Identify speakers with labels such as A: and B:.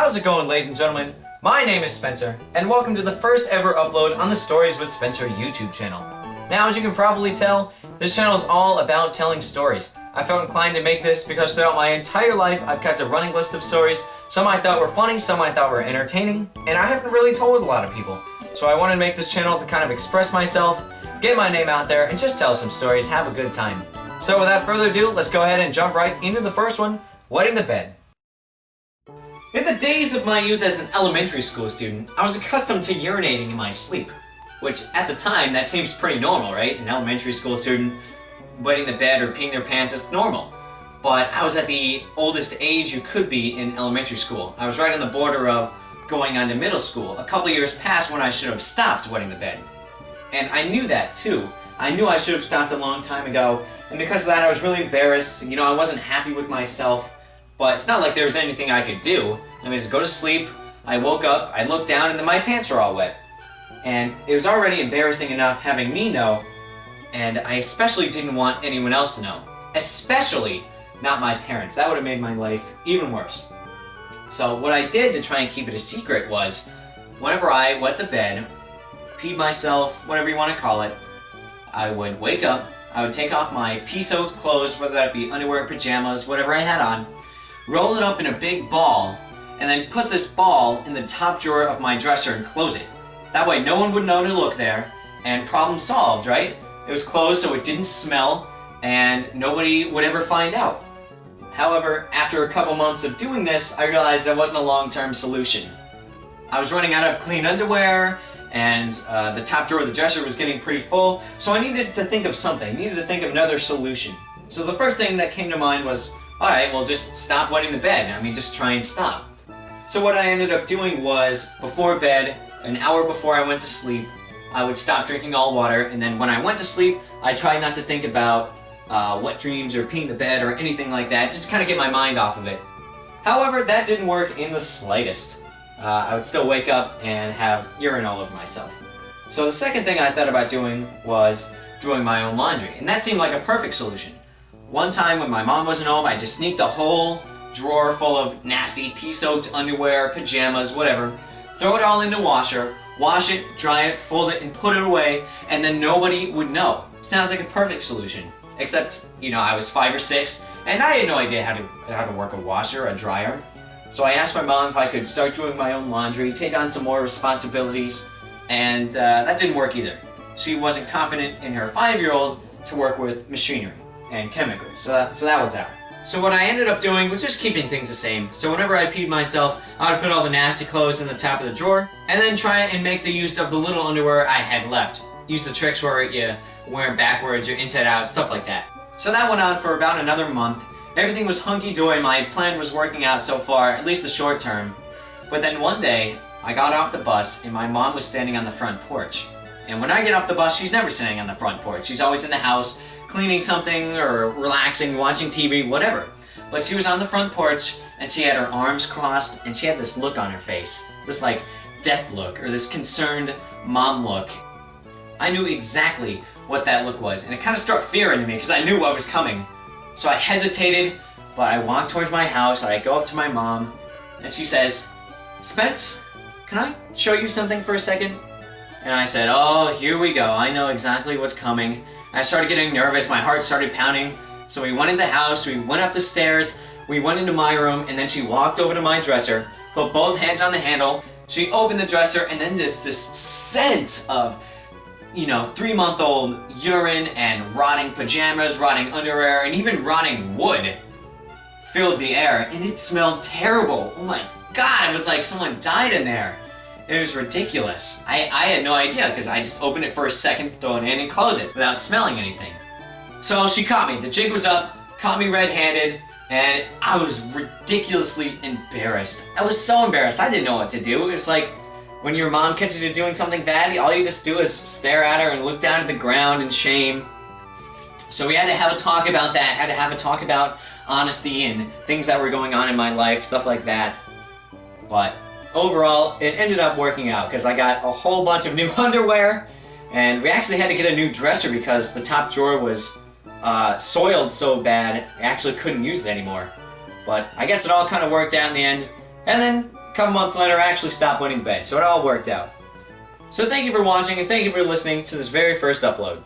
A: How's it going, ladies and gentlemen? My name is Spencer, and welcome to the first ever upload on the Stories with Spencer YouTube channel. Now, as you can probably tell, this channel is all about telling stories. I felt inclined to make this because throughout my entire life, I've kept a running list of stories. Some I thought were funny, some I thought were entertaining, and I haven't really told a lot of people. So I wanted to make this channel to kind of express myself, get my name out there, and just tell some stories, have a good time. So without further ado, let's go ahead and jump right into the first one, Wetting the Bed. In the days of my youth as an elementary school student, I was accustomed to urinating in my sleep. Which, at the time, that seems pretty normal, right? An elementary school student wetting the bed or peeing their pants, it's normal. But I was at the oldest age you could be in elementary school. I was right on the border of going on to middle school. A couple years past when I should have stopped wetting the bed. And I knew that, too. I knew I should have stopped a long time ago, and because of that I was really embarrassed. You know, I wasn't happy with myself. But it's not like there was anything I could do. I mean, just go to sleep, I woke up, I looked down, and then my pants are all wet. And it was already embarrassing enough having me know, and I especially didn't want anyone else to know. Especially not my parents. That would have made my life even worse. So what I did to try and keep it a secret was, whenever I wet the bed, peed myself, whatever you want to call it, I would wake up, I would take off my pee-soaked clothes, whether that be underwear, pajamas, whatever I had on, roll it up in a big ball, and then put this ball in the top drawer of my dresser and close it. That way no one would know to look there, and problem solved, right? It was closed so it didn't smell, and nobody would ever find out. However, after a couple months of doing this, I realized that wasn't a long-term solution. I was running out of clean underwear, and the top drawer of the dresser was getting pretty full, so I needed to think of something. I needed to think of another solution. So the first thing that came to mind was, alright, well just stop wetting the bed. I mean, just try and stop. So what I ended up doing was, before bed, an hour before I went to sleep, I would stop drinking all water, and then when I went to sleep, I tried not to think about wet dreams or peeing the bed or anything like that, just kind of get my mind off of it. However, that didn't work in the slightest. I would still wake up and have urine all over myself. So the second thing I thought about doing was doing my own laundry, and that seemed like a perfect solution. One time when my mom wasn't home, I just sneaked the whole drawer full of nasty pee-soaked underwear, pajamas, whatever, throw it all in the washer, wash it, dry it, fold it, and put it away, and then nobody would know. Sounds like a perfect solution. Except, you know, I was 5 or 6, and I had no idea how to work a washer, a dryer. So I asked my mom if I could start doing my own laundry, take on some more responsibilities, and that didn't work either. She wasn't confident in her 5-year-old to work with machinery and chemicals, so that was out. So what I ended up doing was just keeping things the same. So whenever I peed myself, I would put all the nasty clothes in the top of the drawer, and then try and make the use of the little underwear I had left. Use the tricks where you wear it backwards or inside out, stuff like that. So that went on for about another month. Everything was hunky-dory, my plan was working out so far, at least the short term. But then one day, I got off the bus and my mom was standing on the front porch. And when I get off the bus, she's never sitting on the front porch. She's always in the house, cleaning something or relaxing, watching TV, whatever. But she was on the front porch and she had her arms crossed and she had this look on her face. This like death look or this concerned mom look. I knew exactly what that look was, and it kind of struck fear into me because I knew what was coming. So I hesitated, but I walked towards my house and I go up to my mom and she says, "Spence, can I show you something for a second?" And I said, "Oh, here we go. I know exactly what's coming." I started getting nervous, my heart started pounding. So we went in the house, we went up the stairs, we went into my room, and then she walked over to my dresser, put both hands on the handle, she opened the dresser, and then just this scent of, you know, 3-month-old urine and rotting pajamas, rotting underwear, and even rotting wood filled the air, and it smelled terrible. Oh my God, it was like someone died in there. It was ridiculous. I had no idea because I just opened it for a second, throw it in, and close it without smelling anything. So she caught me. The jig was up, caught me red-handed, and I was ridiculously embarrassed. I was so embarrassed. I didn't know what to do. It was like when your mom catches you doing something bad, all you just do is stare at her and look down at the ground in shame. So we had to have a talk about that, had to have a talk about honesty and things that were going on in my life, stuff like that. But overall, it ended up working out because I got a whole bunch of new underwear, and we actually had to get a new dresser because the top drawer was soiled so bad, I actually couldn't use it anymore. But I guess it all kind of worked out in the end. And then couple months later, I actually stopped wetting the bed, so it all worked out. So thank you for watching, and thank you for listening to this very first upload.